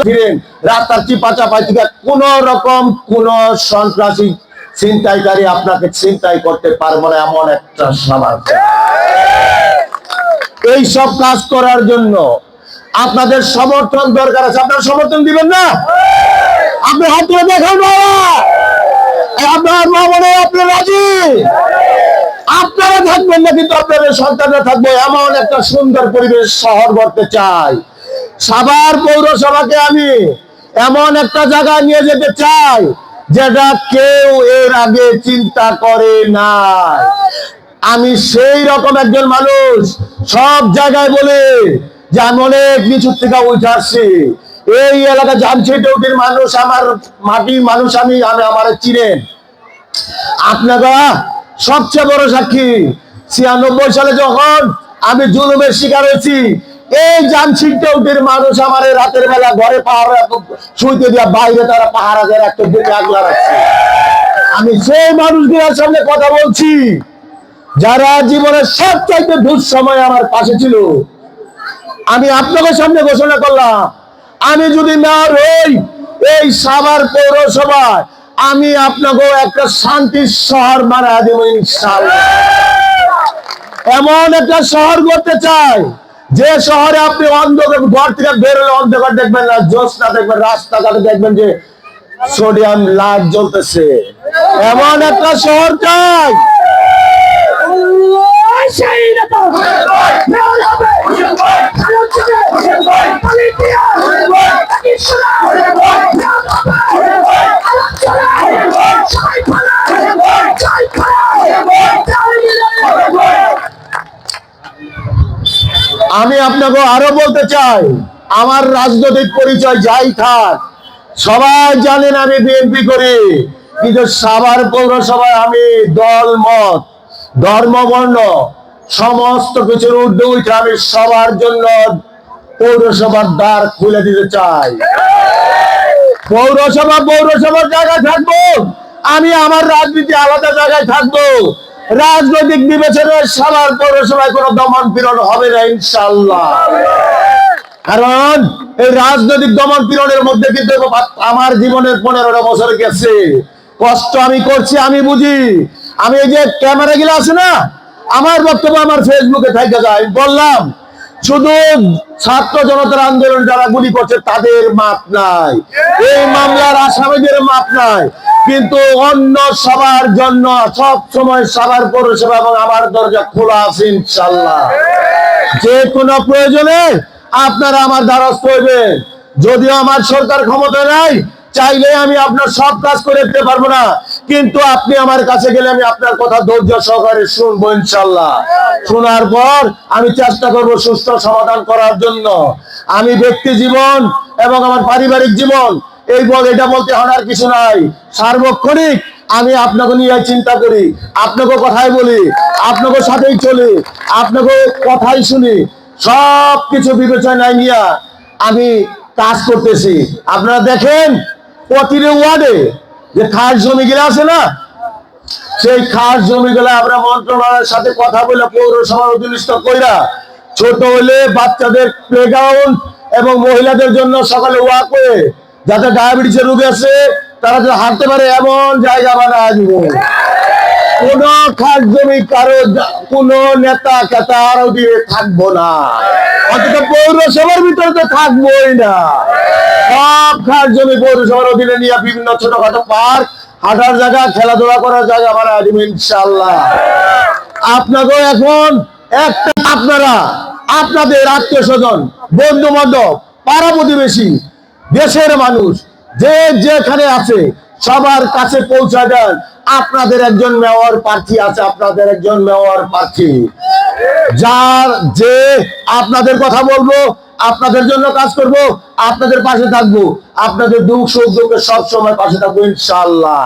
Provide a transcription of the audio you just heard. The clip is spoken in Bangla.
ফিরেন রাস্তার চিপাচাপাই থেকে কোন রকম কোন সন্ত্রাসী ছিনতাইকারী আপনাকে ছিনতাই করতে পারবে না, এমন একটা সমাজ। এই সব কাজ করার জন্য আপনাদের সমর্থন দরকার আছে। আপনারা সমর্থন দিবেন না? আপনি হাত তুলে দেখেন বাবা, আপনার মা মনে আপনার রাজি, আপনারা থাকবেন না কিন্তু আপনাদের সন্তানরা থাকবে। এমন একটা সুন্দর পরিবেশ শহর গড়তে চাই। সাভার পৌরসভাকে আমি এমন একটা জায়গায় নিয়ে যেতে চাই যেটা কেউ এর আগে চিন্তা করে নাই। আমি সেই রকম একজন মানুষ, সব জায়গায় বলে যে আমি অনেক নিচু থেকে উঠে আসছি। এই এলাকা জামশেদপুরের মানুষ, আমার মাটির মানুষ, আমি আমার চিনেন আপনারা। সবচেয়ে বড় সাক্ষী 96 সালে যখন আমি জুলুমের শিকার হয়েছি, এই জামশেদপুরের মানুষ আমার রাতের বেলা ঘরে পাহারা শুইতে দিয়া বাইরে তারা পাহারা দিয়ে একটা দিকে আগলা রাখছে। আমি সেই মানুষগুলোর সঙ্গে কথা বলছি যারা জীবনের সবচাইতে দুঃসময় আমার পাশে ছিল। আমি আপনাদের সামনে ঘোষণা করলাম, আমি যদি মেয়র হই এই সাভার পৌরসভায়, আমি আপনাকে একটা শান্তির শহর বানায় দেব ইনশাআল্লাহ। এমন একটা শহর করতে চাই যে শহরে আপনি অন্ধকার, ঘর থেকে বেরোলে অন্ধকার দেখবেন না, জ্যোৎস্না দেখবেন, রাস্তাঘাটে দেখবেন যে সোডিয়াম লাইট জ্বলতেছে। এমন একটা শহর চাই। আমি আপনাকে আরো বলতে চাই, আমার রাজনৈতিক পরিচয় যাই থাক, সবাই জানেন আমি বিএনপি করি, কিন্তু সাভার পৌরসভায় আমি দল মত ধর্ম বর্ণ সমস্ত কিছুর ঊর্ধ্বে উঠে আমি সবার জন্য পৌরসভার দ্বার খুলে দিতে চাই। পৌরসভার জায়গায় থাকবো, আমি আমার রাজনীতি আলাদা জায়গায় থাকবো। রাজনৈতিক বিবেচনায় সাভার পৌরসভায় কোনো দমন পীড়ন হবে না ইনশাআল্লাহ। কারণ এই রাজনৈতিক দমন পীড়নের মধ্যে কিন্তু আমার জীবনের 15টা বছর গেছে, কষ্ট আমি করছি, আমি বুঝি। আমি এই যে ক্যামেরা গুলো আছে না, আমার বক্তব্য আমার ফেসবুকে থেকে যায়, বললাম শুধু ছাত্র জনতার আন্দোলন যারা গুলি করছে তাদের মাপ নাই, এই মামলার আসামিদের মাপ নাই, কিন্তু অন্য সবার জন্য সব সময় সাভার পৌরসভা এবং আমার দরজা খোলা আছে ইনশাআল্লাহ। যে কোনো প্রয়োজনে আপনারা আমার দ্বারস্থ হইবেন। যদিও আমার সরকার ক্ষমতা নাই, চাইলে আমি আপনার সব কাজ করে দিতে পারবো না, কিন্তু আপনি আমার কাছে গেলে আমি আপনার কথা ধৈর্য সহকারে শুনবো ইনশাআল্লাহ। শোনার পর আমি চেষ্টা করব সুস্থ সমাধান করার জন্য। আমি ব্যক্তি জীবন এবং আমার পারিবারিক জীবন এটা বলতে হওয়ার কিছু নাই। সার্বক্ষণিক আমি আপনাকে নিয়ে চিন্তা করি, আপনাকে কথাই বলি, আপনাকে সাথেই চলি, আপনাকে কথাই শুনি, সব কিছু বিবেচনায় নিয়ে আমি কাজ করতেছি। আপনারা দেখেন প্রতিটি ওয়ার্ডে যে খাস জমিগুলো আছে না, সেই খাস জমিগুলো আমরা মন্ত্রণালয়ের সাথে কথা বলে পৌরসভার অধীনস্থ কইরা ছোট হলে বাচ্চাদের প্লেগ্রাউন্ড এবং মহিলাদের জন্য সকালে ওয়াকওয়ে, যাতে ডায়াবেটিসের রোগী আছে তারা যাতে হাঁটতে পারে এমন জায়গা বানায় দিব। কোন খাস জমি কারো কোন নেতা কেতা আরো দিয়ে থাকবো না, অন্তত পৌরসভার ভিতরে তো থাকবোই না। সব খাস জমি পৌরসভার অধীনে নিয়ে বিভিন্ন ছোটখাটো পার্ক, হাঁটার জায়গা, খেলাধুলা করার জায়গা বানায় দিব ইনশাআল্লাহ। আপনাকেও এখন একটা, আপনারা আপনাদের আত্মীয় স্বজন, বন্ধু বান্ধব, পাড়া প্রতিবেশী, দেশের মানুষ যে যেখানে আছে সবার কাছে পৌঁছা দেন। আপনাদের একজন মেয়র প্রার্থী আছে, আপনাদের একজন মেয়র প্রার্থী যার যে আপনাদের কথা বলবো, আপনাদের জন্য কাজ করব, আপনাদের পাশে থাকবো, আপনাদের দুঃখ সুখ দুঃখে সব সময় পাশে থাকবো ইনশাআল্লাহ।